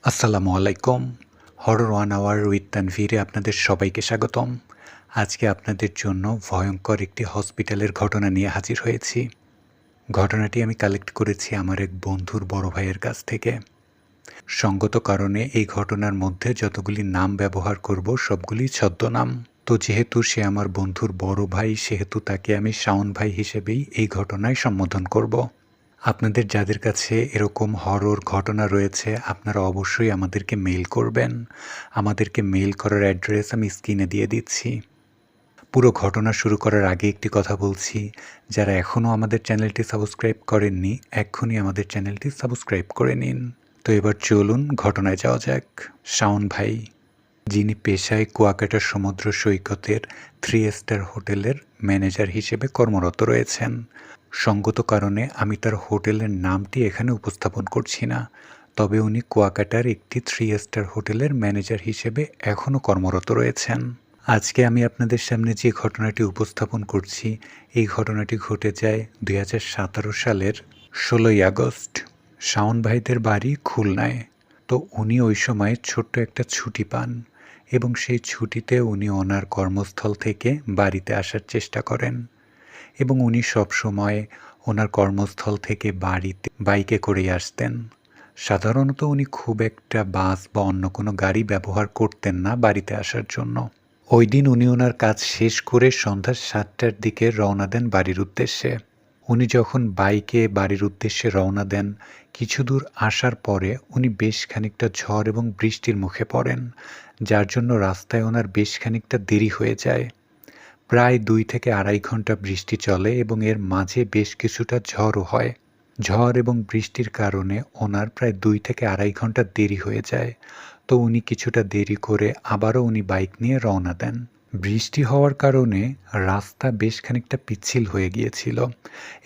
আসসালামু আলাইকুম। Horror 1 hour with তানভীরে আপনাদের সবাইকে স্বাগতম। আজকে আপনাদের জন্য ভয়ংকর একটি হসপিটালের ঘটনা নিয়ে হাজির হয়েছি। ঘটনাটি আমি কালেক্ট করেছি আমার এক বন্ধুর বড় ভাইয়ের কাছ থেকে। সঙ্গত কারণে এই ঘটনার মধ্যে যতগুলি নাম ব্যবহার করব সবগুলি ছদ্মনাম। তো যেহেতু সে আমার বন্ধুর বড় ভাই সেহেতু তাকে আমি শাওন ভাই হিসেবেই এই ঘটনায় সম্বোধন করব। আপনাদের যাদের কাছে এরকম হরর ঘটনা রয়েছে আপনারা অবশ্যই আমাদেরকে মেইল করবেন। আমাদেরকে মেইল করার অ্যাড্রেস আমি স্ক্রিনে দিয়ে দিচ্ছি। পুরো ঘটনা শুরু করার আগে একটি কথা বলছি, যারা এখনও আমাদের চ্যানেলটি সাবস্ক্রাইব করেননি এক্ষুনি আমাদের চ্যানেলটি সাবস্ক্রাইব করে নিন। তো এবার চলুন ঘটনায় যাওয়া যাক। শাওন ভাই, যিনি পেশায় কুয়াকাটার সমুদ্র সৈকতের 3 স্টার হোটেলের ম্যানেজার হিসেবে কর্মরত রয়েছেন। সঙ্গত কারণে আমি তার হোটেলের নামটি এখানে উপস্থাপন করছি না, তবে উনি কুয়াকাটার একটি 3 স্টার হোটেলের ম্যানেজার হিসেবে এখনও কর্মরত রয়েছেন। আজকে আমি আপনাদের সামনে যে ঘটনাটি উপস্থাপন করছি এই ঘটনাটি ঘটে যায় 2017 সালের 16ই আগস্ট। শাওন ভাইদের বাড়ি খুলনায়। তো উনি ওই সময় ছোট্ট একটা ছুটি পান এবং সেই ছুটিতে উনি ওনার কর্মস্থল থেকে বাড়িতে আসার চেষ্টা করেন এবং উনি সবসময় ওনার কর্মস্থল থেকে বাড়িতে বাইকে করেই আসতেন। সাধারণত উনি খুব একটা বাস বা অন্য কোনো গাড়ি ব্যবহার করতেন না বাড়িতে আসার জন্য। ওই দিন উনি ওনার কাজ শেষ করে সন্ধ্যা 7টার দিকে রওনা দেন বাড়ির উদ্দেশ্যে। উনি যখন বাইকে বাড়ির উদ্দেশ্যে রওনা দেন কিছু দূর আসার পরে উনি বেশ খানিকটা ঝড় এবং বৃষ্টির মুখে পড়েন, যার জন্য রাস্তায় ওনার বেশ খানিকটা দেরি হয়ে যায়। প্রায় 2 থেকে আড়াই ঘন্টা বৃষ্টি চলে এবং এর মাঝে বেশ কিছুটা ঝড়ও হয়। ঝড় এবং বৃষ্টির কারণে ওনার প্রায় 2 থেকে আড়াই ঘন্টা দেরি হয়ে যায়। তো উনি কিছুটা দেরি করে আবারও উনি বাইক নিয়ে রওনা দেন। বৃষ্টি হওয়ার কারণে রাস্তা বেশ খানিকটা পিচ্ছিল হয়ে গিয়েছিল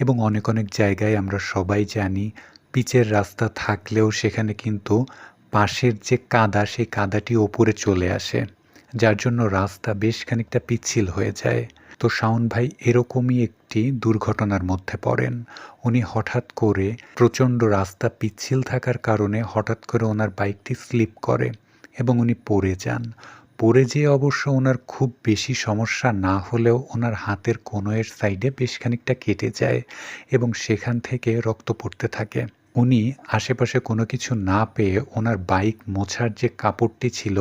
এবং অনেক অনেক জায়গায় আমরা সবাই জানি পিচের রাস্তা থাকলেও সেখানে কিন্তু পাশের যে কাদা সেই কাদাটি ওপরে চলে আসে, যার জন্য রাস্তা বেশ খানিকটা পিচ্ছিল হয়ে যায়। তো শাওন ভাই এরকমই একটি দুর্ঘটনার মধ্যে পড়েন। উনি হঠাৎ করে প্রচণ্ড রাস্তা পিচ্ছিল থাকার কারণে হঠাৎ করে ওনার বাইকটি স্লিপ করে এবং উনি পড়ে যান। পড়ে যেয়ে অবশ্য ওনার খুব বেশি সমস্যা না হলেও ওনার হাতের কনুইয়ের সাইডে বেশ খানিকটা কেটে যায় এবং সেখান থেকে রক্ত পড়তে থাকে। উনি আশেপাশে কোনো কিছু না পেয়ে ওনার বাইক মোছার যে কাপড়টি ছিল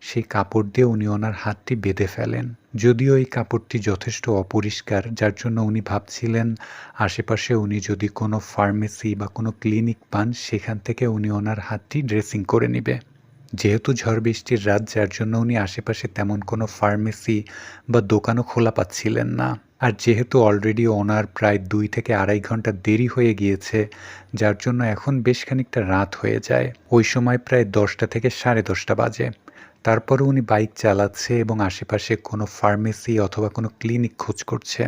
সেই কাপড় দিয়ে উনি ওনার হাতটি বেঁধে ফেলেন। যদিও এই কাপড়টি যথেষ্ট অপরিষ্কার, যার জন্য উনি ভাবছিলেন আশেপাশে উনি যদি কোনো ফার্মেসি বা কোনো ক্লিনিক পান সেখান থেকে উনি ওনার হাতটি ড্রেসিং করে নেবে। যেহেতু ঝড় বৃষ্টির রাত, যার জন্য উনি আশেপাশে তেমন কোনো ফার্মেসি বা দোকানও খোলা পাচ্ছিলেন না। আর যেহেতু অলরেডি ওনার প্রায় 2 থেকে আড়াই ঘন্টা দেরি হয়ে গিয়েছে, যার জন্য এখন বেশ খানিকটা রাত হয়ে যায়। ওই সময় প্রায় 10টা থেকে 10:30 বাজে। তারপরও উনি বাইক চালাচ্ছে এবং আশেপাশে কোনো ফার্মেসি অথবা কোনো ক্লিনিক খোঁজ করছে।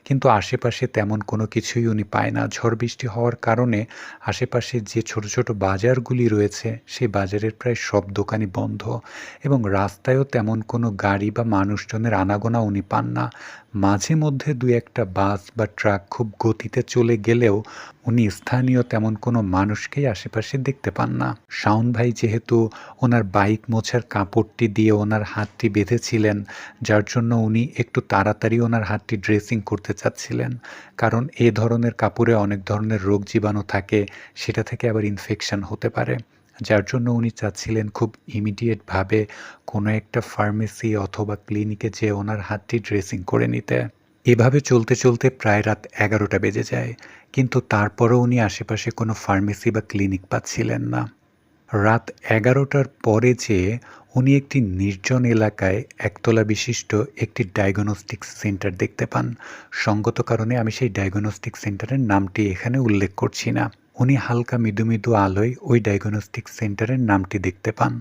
কিন্তু আশেপাশে তেমন কোনো কিছুই উনি পায় না। ঝড় বৃষ্টি হওয়ার কারণে আশেপাশে যে ছোট ছোট বাজারগুলি রয়েছে সেই বাজারের প্রায় সব দোকানই বন্ধ এবং রাস্তায়ও তেমন কোনো গাড়ি বা মানুষজনের আনাগোনা উনি পান না। মাঝে মধ্যে 2-একটা বাস বা ট্রাক খুব গতিতে চলে গেলেও উনি স্থানীয় তেমন কোনো মানুষকেই আশেপাশে দেখতে পান না। শাওন ভাই যেহেতু ওনার বাইক মোছার কাপড়টি দিয়ে ওনার হাতটি বেঁধেছিলেন, যার জন্য উনি একটু তাড়াতাড়ি ওনার হাতটি ড্রেসিং করতে চাচ্ছিলেন, কারণ এ ধরনের কাপড়ে অনেক ধরনের রোগ জীবাণু থাকে, সেটা থেকে আবার ইনফেকশন হতে পারে। যার জন্য উনি চাচ্ছিলেন খুব ইমিডিয়েটভাবে কোনো একটা ফার্মেসি অথবা ক্লিনিকে যেয়ে ওনার হাতটি ড্রেসিং করে নিতে। এভাবে চলতে চলতে প্রায় রাত 11টা বেজে যায়, কিন্তু তারপরও উনি আশেপাশে কোনো ফার্মেসি বা ক্লিনিক পাচ্ছিলেন না। রাত 11টার পরে যেয়ে উনি একটি নির্জন এলাকায় একতলা বিশিষ্ট একটি ডায়াগনস্টিক্স সেন্টার দেখতে পান। সঙ্গত কারণে আমি সেই ডায়াগনস্টিক সেন্টারের নামটি এখানে উল্লেখ করছি না। উনি হালকা মৃদু মৃদু আলোয় ওই ডায়াগনস্টিক সেন্টারের নামটি দেখতে পান।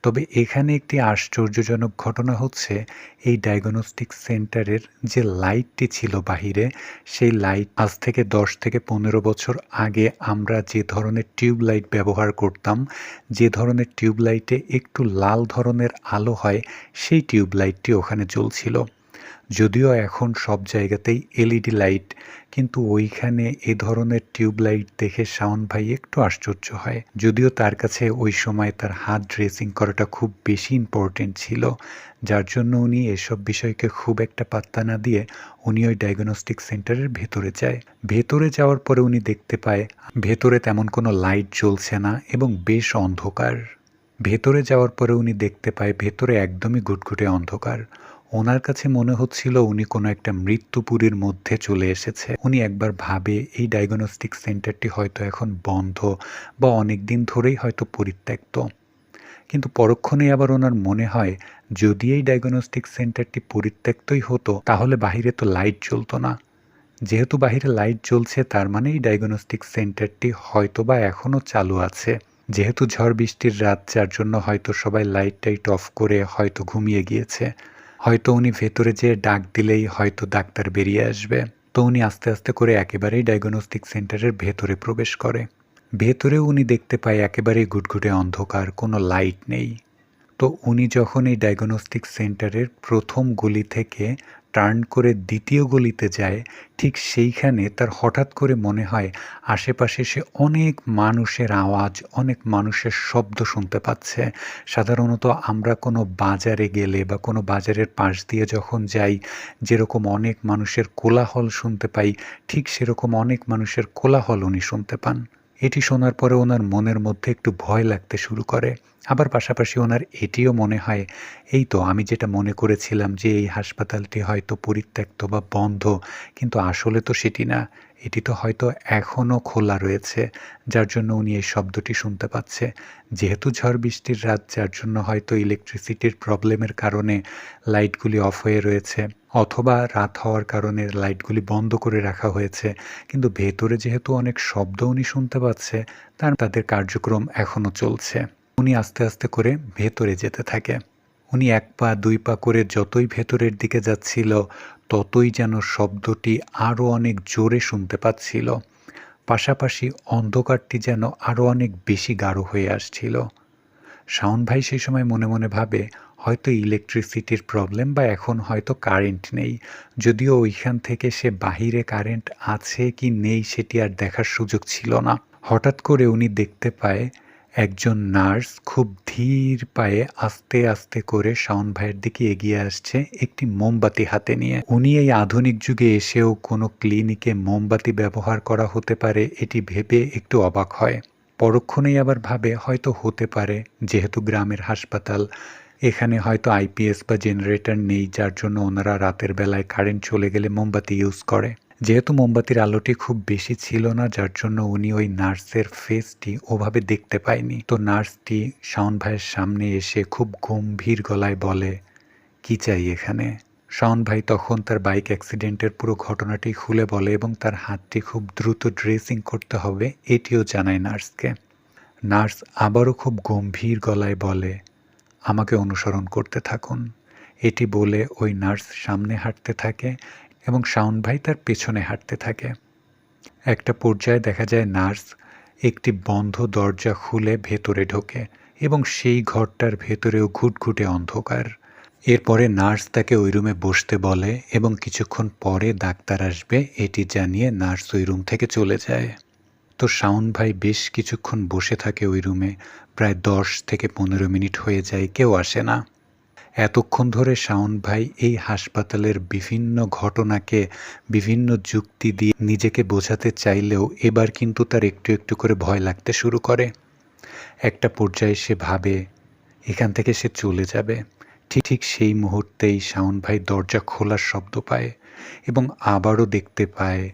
তবে এখানে একটি আশ্চর্যজনক ঘটনা হচ্ছে, এই ডায়াগনস্টিক সেন্টারের যে লাইটটি ছিল বাহিরে, সেই লাইট আজ থেকে 10 থেকে 15 বছর আগে আমরা যে ধরনের টিউব লাইট ব্যবহার করতাম, যে ধরনের টিউব লাইটে একটু লাল ধরনের আলো হয়, সেই টিউব লাইটটি ওখানে জ্বলছিল। যদিও এখন সব জায়গাতেই এলইডি লাইট, কিন্তু ওইখানে এ ধরনের টিউবলাইট দেখে শাওন ভাই একটু আশ্চর্য হয়। যদিও তার কাছে ওই সময় তার হাত ড্রেসিং করাটা খুব বেশি ইম্পর্টেন্ট ছিল, যার জন্য উনি এসব বিষয়কে খুব একটা পাত্তা না দিয়ে উনি ওই ডায়াগনস্টিক সেন্টারের ভেতরে যায়। ভেতরে যাওয়ার পরে উনি দেখতে পায় ভেতরে তেমন কোনো লাইট জ্বলছে না এবং বেশ অন্ধকার। ভেতরে যাওয়ার পরে উনি দেখতে পায় ভেতরে একদমই ঘুটঘুটে অন্ধকার। ওনার কাছে মনে হচ্ছিল উনি কোনো একটা মৃত্যুপুরীর মধ্যে চলে এসেছে। উনি একবার ভাবে এই ডায়াগনস্টিক সেন্টারটি হয়তো এখন বন্ধ বা অনেক দিন ধরেই হয়তো পরিত্যক্ত। কিন্তু পরক্ষণেই আবার ওনার মনে হয় যদি এই ডায়াগনস্টিক সেন্টারটি পরিত্যক্তই হতো তাহলে বাহিরে তো লাইট জ্বলতো না। যেহেতু বাহিরে লাইট জ্বলছে তার মানে এই ডায়াগনস্টিক সেন্টারটি হয়তোবা এখনও চালু আছে। যেহেতু ঝড় বৃষ্টির রাত, যার জন্য হয়তো সবাই লাইট টাইট অফ করে হয়তো ঘুমিয়ে গিয়েছে। হয়তো উনি ভেতরে যেয়ে ডাক দিলেই হয়তো ডাক্তার বেরিয়ে আসবে। তো উনি আস্তে আস্তে করে একেবারেই ডায়াগনস্টিক সেন্টারের ভেতরে প্রবেশ করে। ভেতরেও উনি দেখতে পায় একেবারেই ঘুটঘুটে অন্ধকার, কোনো লাইট নেই। তো উনি যখন এই ডায়াগনস্টিক সেন্টারের প্রথম গলি থেকে টার্ন করে দ্বিতীয় গলিতে যায়, ঠিক সেইখানে তার হঠাৎ করে মনে হয় আশেপাশে সে অনেক মানুষের আওয়াজ, অনেক মানুষের শব্দ শুনতে পাচ্ছে। সাধারণত আমরা কোনো বাজারে গেলে বা কোনো বাজারের পাশ দিয়ে যখন যাই, যেরকম অনেক মানুষের কোলাহল শুনতে পাই, ঠিক সেরকম অনেক মানুষের কোলাহল উনি শুনতে পান। এটি শোনার পরে ওনার মনের মধ্যে একটু ভয় লাগতে শুরু করে। আবার পাশাপাশি ওনার এটিও মনে হয়, এই তো আমি যেটা মনে করেছিলাম যে এই হাসপাতালটি হয়তো পরিত্যক্ত বা বন্ধ, কিন্তু আসলে তো সেটি না। এটি তো হয়তো এখনও খোলা রয়েছে, যার জন্য উনি এই শব্দটি শুনতে পাচ্ছে। যেহেতু ঝড় বৃষ্টির রাত, যার জন্য হয়তো ইলেকট্রিসিটির প্রবলেমের কারণে লাইটগুলি অফ হয়ে রয়েছে, অথবা রাত হওয়ার কারণে লাইটগুলি বন্ধ করে রাখা হয়েছে। কিন্তু ভেতরে যেহেতু অনেক শব্দ উনি শুনতে পাচ্ছে, তাদের কার্যক্রম এখনও চলছে। উনি আস্তে আস্তে করে ভেতরে যেতে থাকে। উনি ১ পা ২ পা করে যতই ভেতরের দিকে যাচ্ছিল, ততই যেন শব্দটি আরও অনেক জোরে শুনতে পাচ্ছিল। পাশাপাশি অন্ধকারটি যেন আরও অনেক বেশি গাঢ় হয়ে আসছিল। শাওন ভাই সেই সময় মনে মনে ভাবে হয়তো ইলেকট্রিসিটির প্রবলেম বা এখন হয়তো কারেন্ট নেই। যদিও ওইখান থেকে সে বাহিরে কারেন্ট আছে কি নেই সেটি আর দেখার সুযোগ ছিল না। হঠাৎ করে উনি দেখতে পায় একজন নার্স খুব ধীর পায়ে আস্তে আস্তে করে শাওন ভাইয়ের দিকে এগিয়ে আসছে একটি মোমবাতি হাতে নিয়ে। উনি এই আধুনিক যুগে এসেও কোনো ক্লিনিকে মোমবাতি ব্যবহার করা হতে পারে এটি ভেবে একটু অবাক হয়। পরক্ষণেই আবার ভাবে হয়তো হতে পারে, যেহেতু গ্রামের হাসপাতাল, এখানে হয়তো আইপিএস বা জেনারেটর নেই, যার জন্য ওনারা রাতের বেলায় কারেন্ট চলে গেলে মোমবাতি ইউজ করে। যেহেতু মোমবাতির আলোটি খুব বেশি ছিল না, যার জন্য উনি ওই নার্সের ফেসটি ওভাবে দেখতে পায়নি। তো নার্সটি শাওন ভাইয়ের সামনে এসে খুব গম্ভীর গলায় বলে, "কি চাই এখানে?" শাওন ভাই তখন তার বাইক অ্যাক্সিডেন্টের পুরো ঘটনাটি খুলে বলে এবং তার হাতটি খুব দ্রুত ড্রেসিং করতে হবে এটিও জানায় নার্সকে। নার্স আবারও খুব গম্ভীর গলায় বলে, "আমাকে অনুসরণ করতে থাকুন।" এটি বলে ওই নার্স সামনে হাঁটতে থাকে এবং শাওন ভাই তার পেছনে হাঁটতে থাকে। একটা পর্যায়ে দেখা যায় নার্স একটি বন্ধ দরজা খুলে ভেতরে ঢোকে এবং সেই ঘরটার ভেতরেও ঘুটঘুটে অন্ধকার। এরপরে নার্স তাকে ওই রুমে বসতে বলে এবং কিছুক্ষণ পরে ডাক্তার আসবে এটি জানিয়ে নার্স ওই রুম থেকে চলে যায়। তো শাওন ভাই বেশ কিছুক্ষণ বসে থাকে ওই রুমে, প্রায় ১০ থেকে ১৫ মিনিট হয়ে যায়, কেউ আসে না। এতক্ষণ ধরে শাওন ভাই এই হাসপাতালের বিভিন্ন ঘটনাকে বিভিন্ন যুক্তি দিয়ে নিজেকে বোঝাতে চাইলেও এবার কিন্তু তার একটু একটু করে ভয় লাগতে শুরু করে। একটা পর্যায়ে সে ভাবে এখান থেকে সে চলে যাবে। ঠিক সেই মুহূর্তেই শাওন ভাই দরজা খোলার শব্দ পায় এবং আবারও দেখতে পায়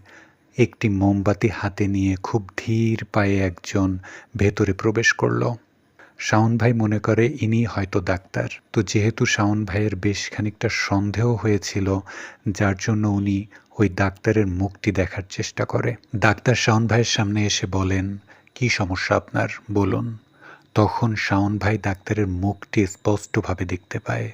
একটি মোমবাতি হাতে নিয়ে খুব ধীর পায়ে একজন ভেতরে প্রবেশ করল। শাওন ভাই মনে করে ইনি হয়তো ডাক্তার। তো যেহেতু শাওন ভাইয়ের বেশ খানিকটা সন্দেহ হয়েছিল, যার জন্য উনি ওই ডাক্তারের মুখটি দেখার চেষ্টা করে। ডাক্তার শাওন ভাইয়ের সামনে এসে বলেন, "কি সমস্যা আপনার, বলুন।" তখন শাওন ভাই ডাক্তারের মুখটি স্পষ্টভাবে দেখতে পায়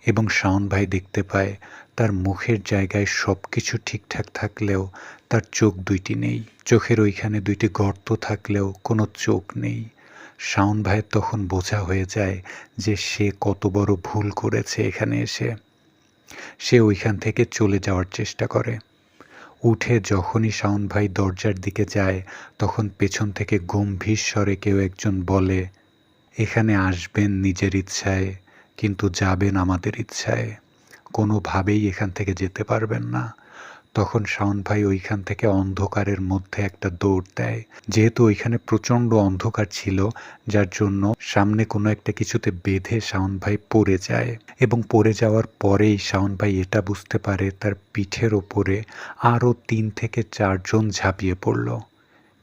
এবং শাওন ভাই দেখতে পায় তার মুখের জায়গায় সব কিছু ঠিকঠাক থাকলেও তার চোখ দুইটি নেই। চোখের ওইখানে দুইটি গর্ত থাকলেও কোনো চোখ নেই। শাওন ভাইয়ের তখন বোঝা হয়ে যায় যে সে কত বড় ভুল করেছে এখানে এসে। সে ওইখান থেকে চলে যাওয়ার চেষ্টা করে। উঠে যখনই শাওন ভাই দরজার দিকে যায়, তখন পেছন থেকে গম্ভীর স্বরে কেউ একজন বলে, "এখানে আসবেন নিজের ইচ্ছায়, কিন্তু যাবেন আমাদের ইচ্ছায়। কোনোভাবেই এখান থেকে যেতে পারবেন না।" তখন শাওন ভাই ওইখান থেকে অন্ধকারের মধ্যে একটা দৌড় দেয়। যেহেতু ওইখানে প্রচণ্ড অন্ধকার ছিল, যার জন্য সামনে কোনো একটা কিছুতে বেঁধে শাওন ভাই পড়ে যায় এবং পড়ে যাওয়ার পরেই শাওন ভাই এটা বুঝতে পারে তার পিঠের ওপরে আরও ৩ থেকে ৪ জন ঝাঁপিয়ে পড়ল।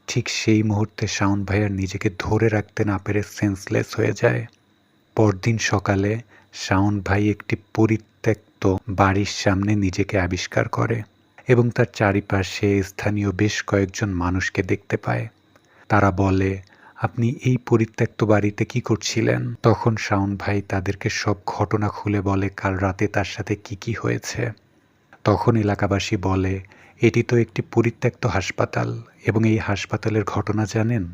ঠিক সেই মুহূর্তে শাওন ভাই আর নিজেকে ধরে রাখতে না পেরে সেন্সলেস হয়ে যায়। পরদিন সকালে শাওন ভাই একটি পরিত্যক্ত বাড়ির সামনে নিজেকে আবিষ্কার করে এবং তার চারিপাশে স্থানীয় বেশ কয়েকজন মানুষকে দেখতে পায়। তারা বলে, "আপনি এই পরিত্যক্ত বাড়িতে কি করছিলেন?" তখন শাওন ভাই তাদেরকে সব ঘটনা খুলে বলে কাল রাতে তার সাথে কি হয়েছে। তখন এলাকাবাসী বলে, "এটি তো একটি পরিত্যক্ত হাসপাতাল এবং এই হাসপাতালের ঘটনা জানেন?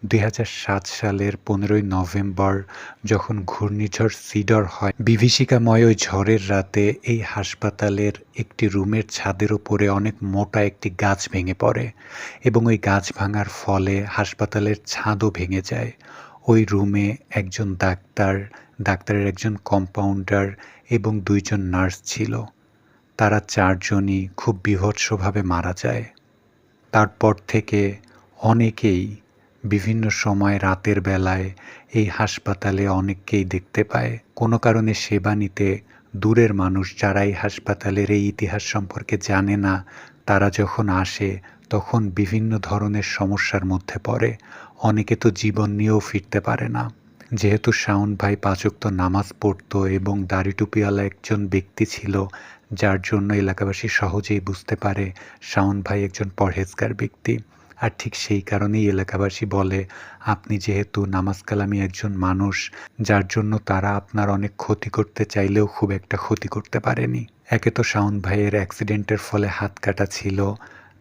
২০০৭ সালের ১৫ই নভেম্বর যখন ঘূর্ণিঝড় সিডর হয়, বিভীষিকাময় ওই ঝড়ের রাতে এই হাসপাতালের একটি রুমের ছাদের ওপরে অনেক মোটা একটি গাছ ভেঙে পড়ে এবং ওই গাছ ভাঙার ফলে হাসপাতালের ছাদও ভেঙে যায়। ওই রুমে একজন ডাক্তার, ডাক্তারের একজন কম্পাউন্ডার এবং ২ জন নার্স ছিল। তারা ৪ জনই খুব বীভৎসভাবে মারা যায়। তারপর থেকে অনেকেই বিভিন্ন সময় রাতের বেলায় এই হাসপাতালে অনেককেই দেখতে পায়। কোনো কারণে সেবা নিতে দূরের মানুষ যারা এই হাসপাতালের এই ইতিহাস সম্পর্কে জানে না, তারা যখন আসে তখন বিভিন্ন ধরনের সমস্যার মধ্যে পড়ে। অনেকে তো জীবন নিয়েও ফিরতে পারে না। যেহেতু শাওন ভাই ৫ ওয়াক্ত নামাজ পড়ত এবং দাড়ি টুপিওয়ালা একজন ব্যক্তি ছিল, যার জন্য এলাকাবাসী সহজেই বুঝতে পারে শাওন ভাই একজন পরহেজগার ব্যক্তি। আর ঠিক সেই কারণেই এলাকাবাসী বলে, আপনি যেহেতু নামাজ কালামি একজন মানুষ, যার জন্য তারা আপনার অনেক ক্ষতি করতে চাইলেও খুব একটা ক্ষতি করতে পারেনি। একে তো শাওন ভাইয়ের অ্যাক্সিডেন্টের ফলে হাত কাটা ছিল,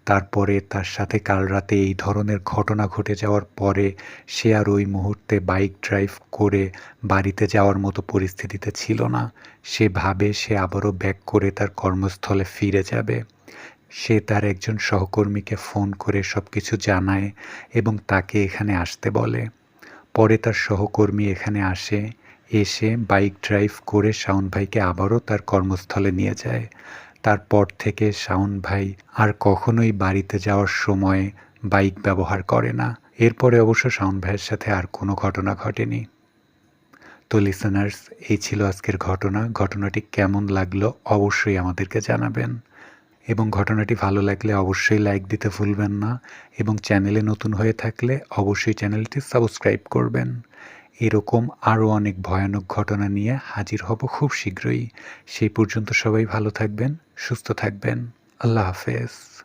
তারপরে তার সাথে কাল রাতে এই ধরনের ঘটনা ঘটে যাওয়ার পরে সে আর ওই মুহূর্তে বাইক ড্রাইভ করে বাড়িতে যাওয়ার মতো পরিস্থিতিতে ছিল না। সে ভাবে সে আবারও ব্যাক করে তার কর্মস্থলে ফিরে যাবে। সে তার একজন সহকর্মীকে ফোন করে সবকিছু জানায় এবং তাকে এখানে আসতে বলে। পরে তার সহকর্মী এখানে আসে, এসে বাইক ড্রাইভ করে শাওন ভাইকে আবারও তার কর্মস্থলে নিয়ে যায়। তারপর থেকে শাওন ভাই আর কখনোই বাড়িতে যাওয়ার সময় বাইক ব্যবহার করে না। এরপরে অবশ্য শাওন ভাইয়ের সাথে আর কোনো ঘটনা ঘটেনি। তো লিসেনার্স, এই ছিল আজকের ঘটনা। ঘটনাটি কেমন লাগলো অবশ্যই আমাদেরকে জানাবেন এবং ঘটনাটি ভালো লাগলে অবশ্যই লাইক দিতে ভুলবেন না এবং চ্যানেলে নতুন হয়ে থাকলে অবশ্যই চ্যানেলটি সাবস্ক্রাইব করবেন। এরকম আরও অনেক ভয়ানক ঘটনা নিয়ে হাজির হব খুব শীঘ্রই। সেই পর্যন্ত সবাই ভালো থাকবেন, সুস্থ থাকবেন। আল্লাহ হাফেজ।